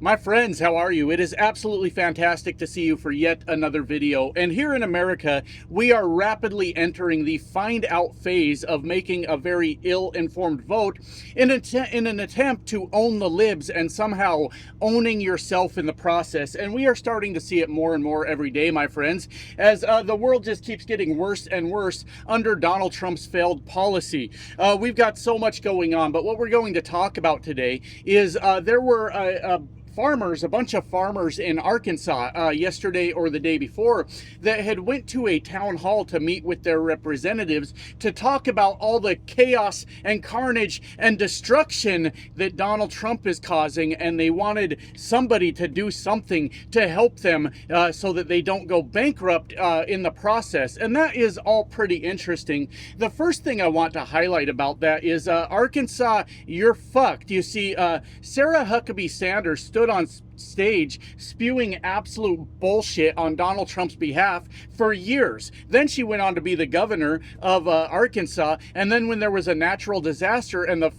My friends, how are you? It is absolutely fantastic to see you for yet another video. And here in America, we are rapidly entering the find out phase of making a very ill-informed vote in an attempt to own the libs and somehow owning yourself in the process. And we are starting to see it more and more every day, my friends, as the world just keeps getting worse and worse under Donald Trump's failed policy. We've got so much going on, but what we're going to talk about today is there were a bunch of farmers in Arkansas yesterday or the day before that had went to a town hall to meet with their representatives to talk about all the chaos and carnage and destruction that Donald Trump is causing, and they wanted somebody to do something to help them so that they don't go bankrupt in the process. And that is all pretty interesting. The first thing I want to highlight about that is Arkansas, you're fucked. You see, Sarah Huckabee Sanders stood on stage spewing absolute bullshit on Donald Trump's behalf for years. Then she went on to be the governor of Arkansas, and then when there was a natural disaster and the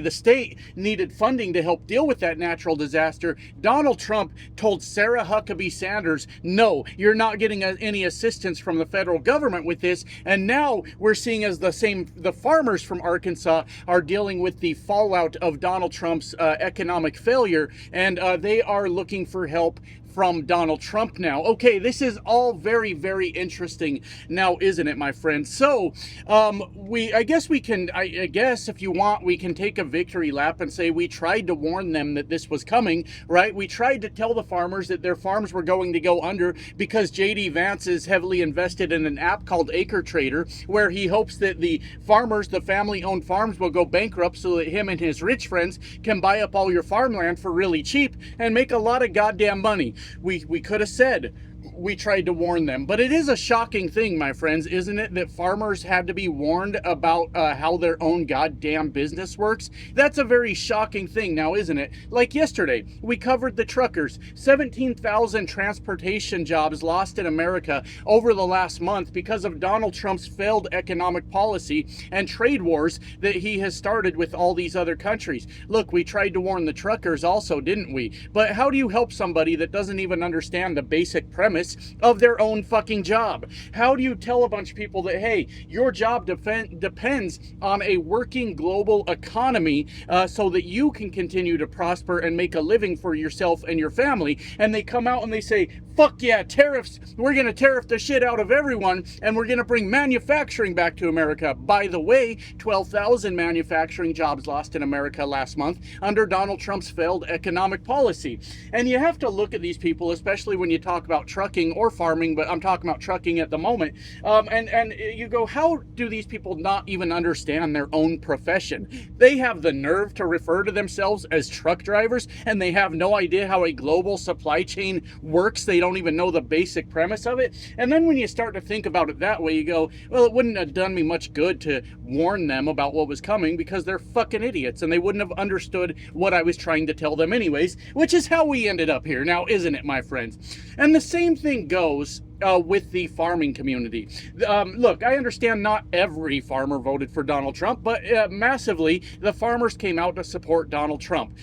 state needed funding to help deal with that natural disaster, Donald Trump told Sarah Huckabee Sanders, no, you're not getting any assistance from the federal government with this. And now we're seeing as the farmers from Arkansas are dealing with the fallout of Donald Trump's economic failure, and they are looking for help from Donald Trump now. Okay, this is all very, very interesting now, isn't it, my friends? So, I guess if you want, we can take a victory lap and say we tried to warn them that this was coming, right? We tried to tell the farmers that their farms were going to go under because JD Vance is heavily invested in an app called Acre Trader, where he hopes that the farmers, the family-owned farms, will go bankrupt so that him and his rich friends can buy up all your farmland for really cheap and make a lot of goddamn money. We could have said we tried to warn them, but it is a shocking thing, my friends, isn't it, that farmers had to be warned about how their own goddamn business works? That's a very shocking thing now, isn't it? Like yesterday, we covered the truckers. 17,000 transportation jobs lost in America over the last month because of Donald Trump's failed economic policy and trade wars that he has started with all these other countries. Look, we tried to warn the truckers also, didn't we? But how do you help somebody that doesn't even understand the basic premise of their own fucking job? How do you tell a bunch of people that, hey, your job depends on a working global economy so that you can continue to prosper and make a living for yourself and your family, and they come out and they say, fuck yeah, tariffs, we're gonna tariff the shit out of everyone, and we're gonna bring manufacturing back to America. By the way, 12,000 manufacturing jobs lost in America last month under Donald Trump's failed economic policy. And you have to look at these people, especially when you talk about trucking or farming, but I'm talking about trucking at the moment, and you go, how do these people not even understand their own profession? They have the nerve to refer to themselves as truck drivers, and they have no idea how a global supply chain works. They don't even know the basic premise of it. And then when you start to think about it that way, you go, well, it wouldn't have done me much good to warn them about what was coming because they're fucking idiots and they wouldn't have understood what I was trying to tell them anyways, which is how we ended up here now, isn't it, my friends? And the same thing goes with the farming community. Look, I understand not every farmer voted for Donald Trump, but massively the farmers came out to support Donald Trump.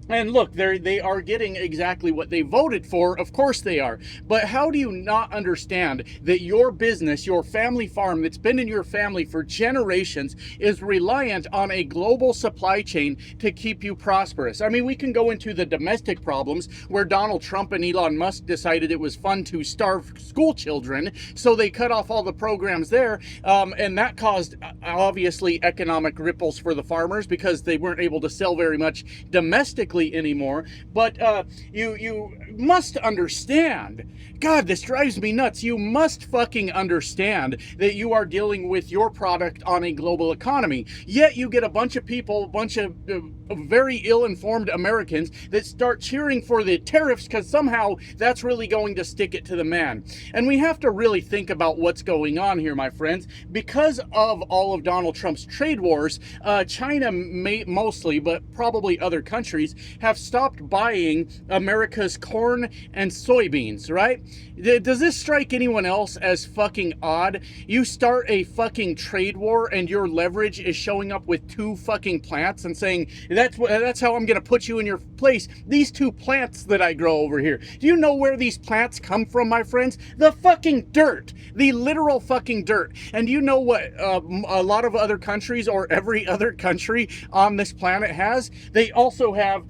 And look, they are getting exactly what they voted for. Of course they are. But how do you not understand that your business, your family farm that's been in your family for generations, is reliant on a global supply chain to keep you prosperous? I mean, we can go into the domestic problems where Donald Trump and Elon Musk decided it was fun to starve school children, so they cut off all the programs there, and that caused, obviously, economic ripples for the farmers because they weren't able to sell very much domestically anymore. But you must understand, God, this drives me nuts. You must fucking understand that you are dealing with your product on a global economy. Yet you get a bunch of people, a bunch of very ill-informed Americans that start cheering for the tariffs because somehow that's really going to stick it to the man. And we have to really think about what's going on here, my friends. Because of all of Donald Trump's trade wars, China mostly, but probably other countries, have stopped buying America's corn and soybeans, right? Does this strike anyone else as fucking odd? You start a fucking trade war and your leverage is showing up with 2 fucking plants and saying, That's how I'm gonna put you in your place. These two plants that I grow over here. Do you know where these plants come from, my friends? The fucking dirt, the literal fucking dirt. And you know what a lot of other countries, or every other country on this planet has? They also have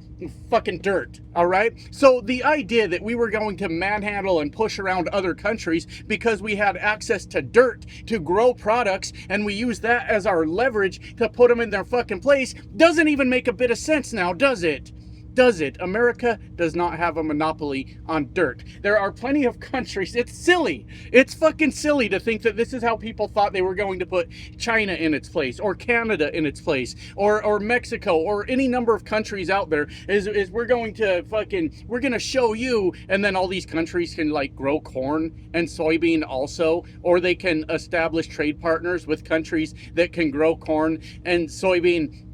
fucking dirt. All right, so the idea that we were going to manhandle and push around other countries because we had access to dirt to grow products, and we use that as our leverage to put them in their fucking place, doesn't even make a bit of sense now, does it? Does it? America does not have a monopoly on dirt. There are plenty of countries. It's silly. It's fucking silly to think that this is how people thought they were going to put China in its place, or Canada in its place, or Mexico, or any number of countries out there. Is we're going to show you, and then all these countries can like grow corn and soybean also, or they can establish trade partners with countries that can grow corn and soybean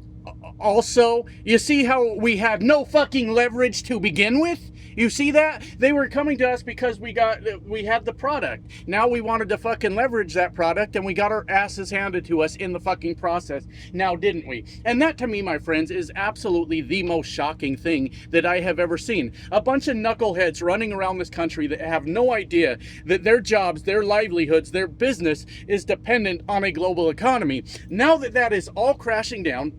also. You see how we had no fucking leverage to begin with? You see that? They were coming to us because we had the product. Now we wanted to fucking leverage that product, and we got our asses handed to us in the fucking process. Now, didn't we? And that, to me, my friends, is absolutely the most shocking thing that I have ever seen. A bunch of knuckleheads running around this country that have no idea that their jobs, their livelihoods, their business is dependent on a global economy. Now that that is all crashing down,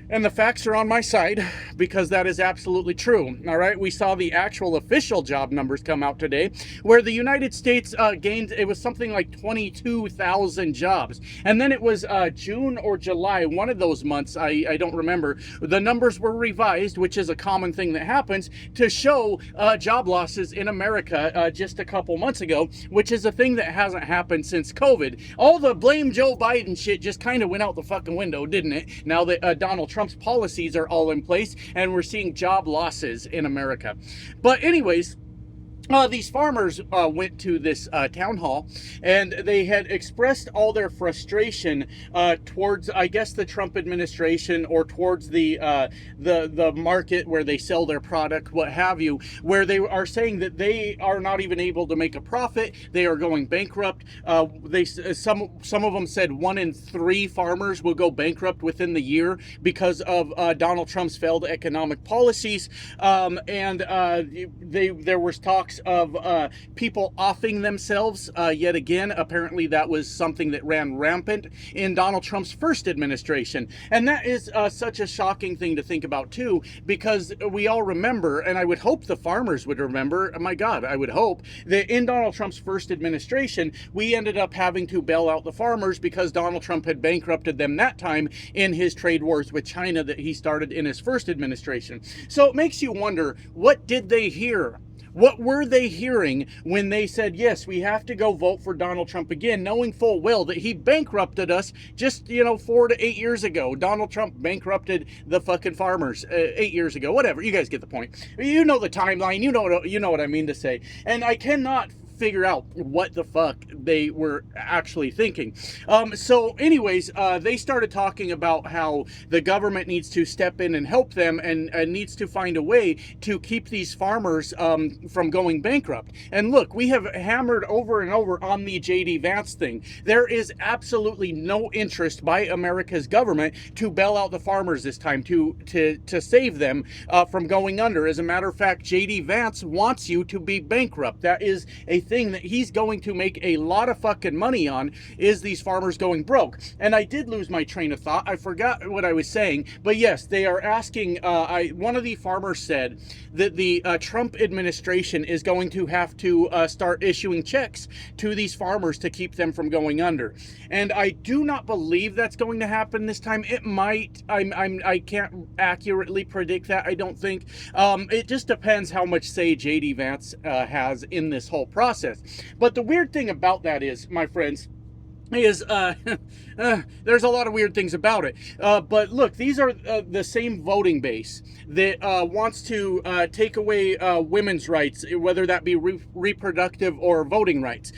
and the facts are on my side, because that is absolutely true. All right, we saw the actual official job numbers come out today, where the United States gained, it was something like 22,000 jobs. And then it was June or July, one of those months, I don't remember, the numbers were revised, which is a common thing that happens, to show job losses in America just a couple months ago, which is a thing that hasn't happened since COVID. All the blame Joe Biden shit just kind of went out the fucking window, didn't it? Now that Donald Trump's policies are all in place, and we're seeing job losses in America. But anyways, these farmers went to this town hall, and they had expressed all their frustration towards, I guess, the Trump administration, or towards the market where they sell their product, what have you, where they are saying that they are not even able to make a profit. They are going bankrupt. Some of them said 1 in 3 farmers will go bankrupt within the year because of Donald Trump's failed economic policies, and there was talks of people offing themselves yet again. Apparently that was something that ran rampant in Donald Trump's first administration, and that is such a shocking thing to think about too, because we all remember, and I would hope the farmers would remember, my God, I would hope that in Donald Trump's first administration we ended up having to bail out the farmers because Donald Trump had bankrupted them that time in his trade wars with China that he started in his first administration. So it makes you wonder, what did they hear? What were they hearing when they said, yes, we have to go vote for Donald Trump again, knowing full well that he bankrupted us just, 4 to 8 years ago? Donald Trump bankrupted the fucking farmers 8 years ago. Whatever, you guys get the point. You know the timeline. You know what I mean to say. And I cannot figure out what the fuck they were actually thinking. So anyways, they started talking about how the government needs to step in and help them, and needs to find a way to keep these farmers from going bankrupt. And look, we have hammered over and over on the JD Vance thing. There is absolutely no interest by America's government to bail out the farmers this time, to save them from going under. As a matter of fact, JD Vance wants you to be bankrupt. That is a thing that he's going to make a lot of fucking money on, is these farmers going broke. And I did lose my train of thought. I forgot what I was saying. But yes, they are asking, one of the farmers said that the Trump administration is going to have to start issuing checks to these farmers to keep them from going under. And I do not believe that's going to happen this time. It might. I can't accurately predict that, I don't think. It just depends how much say JD Vance has in this whole process. But the weird thing about that is, my friends, is there's a lot of weird things about it. But look, these are the same voting base that wants to take away women's rights, whether that be reproductive or voting rights.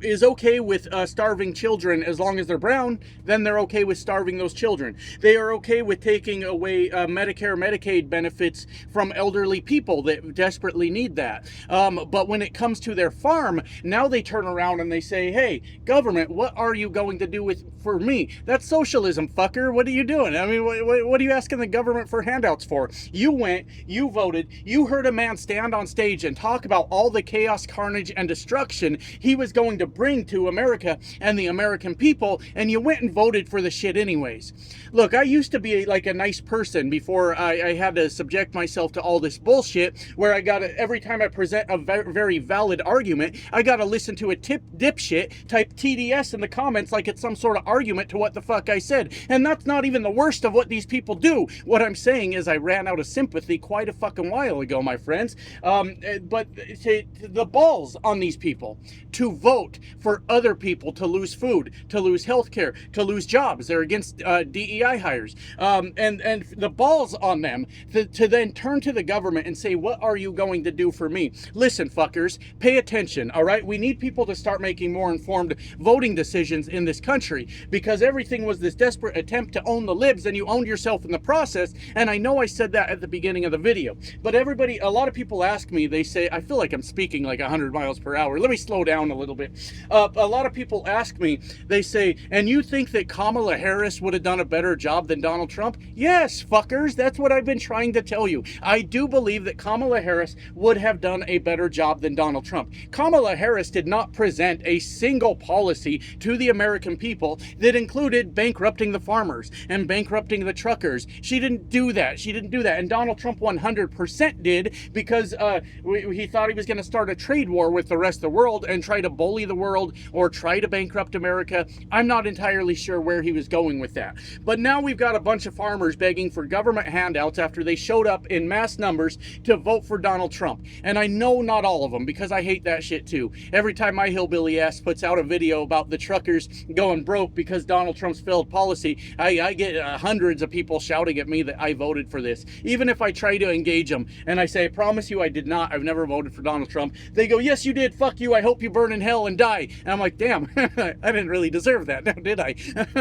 is okay with starving children as long as they're brown, then they're okay with starving those children. They are okay with taking away Medicare, Medicaid benefits from elderly people that desperately need that. But when it comes to their farm, now they turn around and they say, hey, government, what are you going to do for me? That's socialism, fucker. What are you doing? I mean, what are you asking the government for handouts for? You went, you voted, you heard a man stand on stage and talk about all the chaos, carnage, and destruction he was going to bring to America and the American people, and you went and voted for the shit anyways. Look, I used to be like a nice person before I had to subject myself to all this bullshit where I gotta, every time I present a very valid argument, I gotta listen to a dipshit type TDS in the comments like it's some sort of argument to what the fuck I said. And that's not even the worst of what these people do. What I'm saying is I ran out of sympathy quite a fucking while ago, my friends. But the balls on these people to vote for other people to lose food, to lose health care, to lose jobs. They're against DEI hires. And the balls on them to then turn to the government and say, what are you going to do for me? Listen, fuckers, pay attention, all right? We need people to start making more informed voting decisions in this country, because everything was this desperate attempt to own the libs, and you owned yourself in the process. And I know I said that at the beginning of the video, but a lot of people ask me, they say, I feel like I'm speaking like 100 miles per hour. Let me slow down a little bit. A lot of people ask me, they say, and you think that Kamala Harris would have done a better job than Donald Trump? Yes, fuckers, that's what I've been trying to tell you. I do believe that Kamala Harris would have done a better job than Donald Trump. Kamala Harris did not present a single policy to the American people that included bankrupting the farmers and bankrupting the truckers. She didn't do that. She didn't do that. And Donald Trump 100% did, because he thought he was going to start a trade war with the rest of the world and try to bully the world or try to bankrupt America. I'm not entirely sure where he was going with that. But now we've got a bunch of farmers begging for government handouts after they showed up in mass numbers to vote for Donald Trump. And I know not all of them, because I hate that shit too. Every time my hillbilly ass puts out a video about the truckers going broke because Donald Trump's failed policy, I get hundreds of people shouting at me that I voted for this. Even if I try to engage them and I say, I promise you I did not, I've never voted for Donald Trump, they go, yes you did, fuck you, I hope you burn in hell and die. And I'm like, damn, I didn't really deserve that, now did I?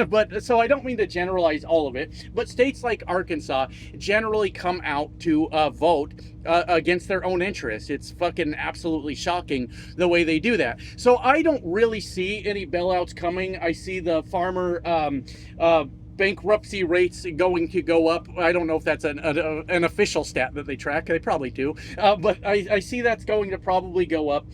But so I don't mean to generalize all of it, but states like Arkansas generally come out to vote against their own interests. It's fucking absolutely shocking the way they do that. So I don't really see any bailouts coming. I see the farmer bankruptcy rates going to go up. I don't know if that's an official stat that they track. They probably do. But I see that's going to probably go up.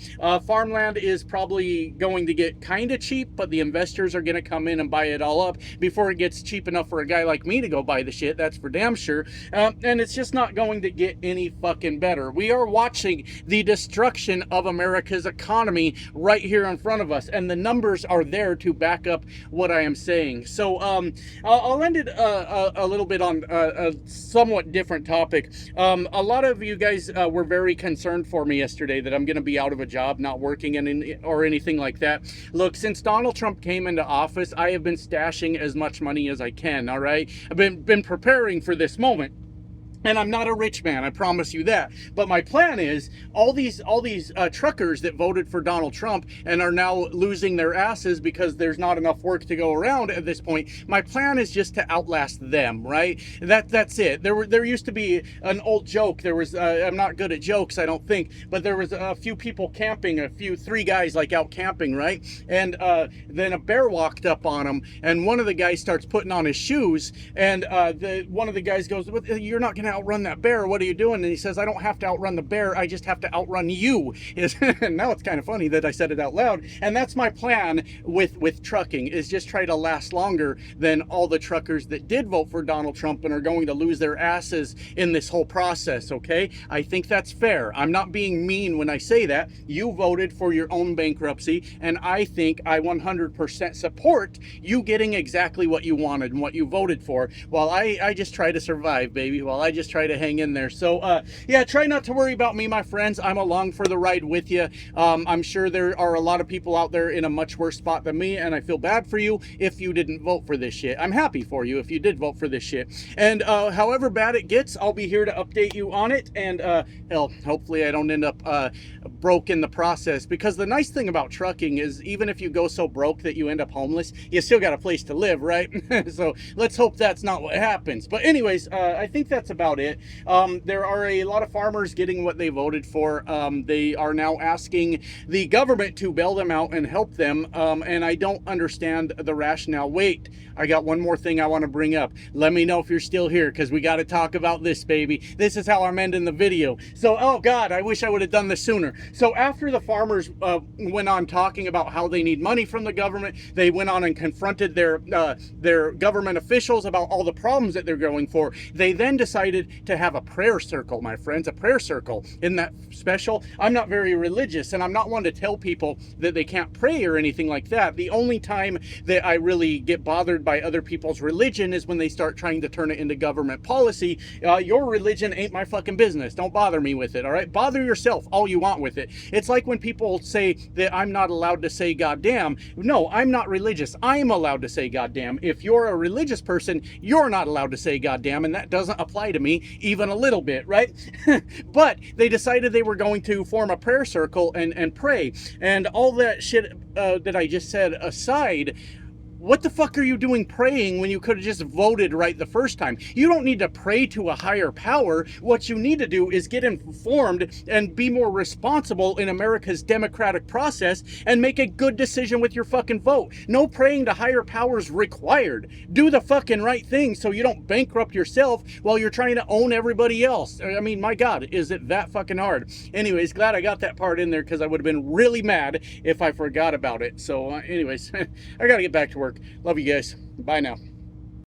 Farmland is probably going to get kind of cheap, but the investors are going to come in and buy it all up before it gets cheap enough for a guy like me to go buy the shit. That's for damn sure. And it's just not going to get any fucking better. We are watching the destruction of America's economy right here in front of us, and the numbers are there to back up what I am saying. So I'll end it a little bit on a somewhat different topic. A lot of you guys were very concerned for me yesterday that I'm going to be out of a job, not working or anything like that. Look, since Donald Trump came into office, I have been stashing as much money as I can, all right? I've been preparing for this moment. And I'm not a rich man, I promise you that. But my plan is, all these truckers that voted for Donald Trump and are now losing their asses because there's not enough work to go around at this point, my plan is just to outlast them, right? That's it. There used to be an old joke. There was, I'm not good at jokes, I don't think, but there was a few people camping, three guys like out camping, right? And then a bear walked up on them, and one of the guys starts putting on his shoes, and one of the guys goes, you're not gonna outrun that bear, what are you doing? And he says, I don't have to outrun the bear, I just have to outrun you. And now it's kind of funny that I said it out loud. And that's my plan with trucking, is just try to last longer than all the truckers that did vote for Donald Trump and are going to lose their asses in this whole process, okay? I think that's fair. I'm not being mean when I say that. You voted for your own bankruptcy, and I think I 100% support you getting exactly what you wanted and what you voted for, while I just try to survive, baby, while I just try to hang in there. So yeah, try not to worry about me, my friends. I'm along for the ride with you. I'm sure there are a lot of people out there in a much worse spot than me, and I feel bad for you if you didn't vote for this shit. I'm happy for you if you did vote for this shit. And however bad it gets, I'll be here to update you on it. And hell, hopefully I don't end up broke in the process, because the nice thing about trucking is even if you go so broke that you end up homeless, you still got a place to live, right? So let's hope that's not what happens. But anyways, I think that's about it. There are a lot of farmers getting what they voted for. They are now asking the government to bail them out and help them, and I don't understand the rationale. Wait, I got one more thing I want to bring up. Let me know if you're still here, because we got to talk about this, baby. This is how I'm ending the video. So, oh God, I wish I would have done this sooner. So after the farmers went on talking about how they need money from the government, they went on and confronted their government officials about all the problems that they're going for. They then decided to have a prayer circle, my friends, a prayer circle. Isn't that special? I'm not very religious, and I'm not one to tell people that they can't pray or anything like that. The only time that I really get bothered by other people's religion is when they start trying to turn it into government policy. Your religion ain't my fucking business. Don't bother me with it, all right? Bother yourself all you want with it. It's like when people say that I'm not allowed to say goddamn. No, I'm not religious. I'm allowed to say goddamn. If you're a religious person, you're not allowed to say goddamn, and that doesn't apply to me even a little bit, right? But they decided they were going to form a prayer circle and pray. And all that shit that I just said aside, what the fuck are you doing praying when you could have just voted right the first time? You don't need to pray to a higher power. What you need to do is get informed and be more responsible in America's democratic process and make a good decision with your fucking vote. No praying to higher powers required. Do the fucking right thing so you don't bankrupt yourself while you're trying to own everybody else. I mean, my God, is it that fucking hard? Anyways, glad I got that part in there, because I would have been really mad if I forgot about it. So anyways, I gotta get back to work. Love you guys. Bye now.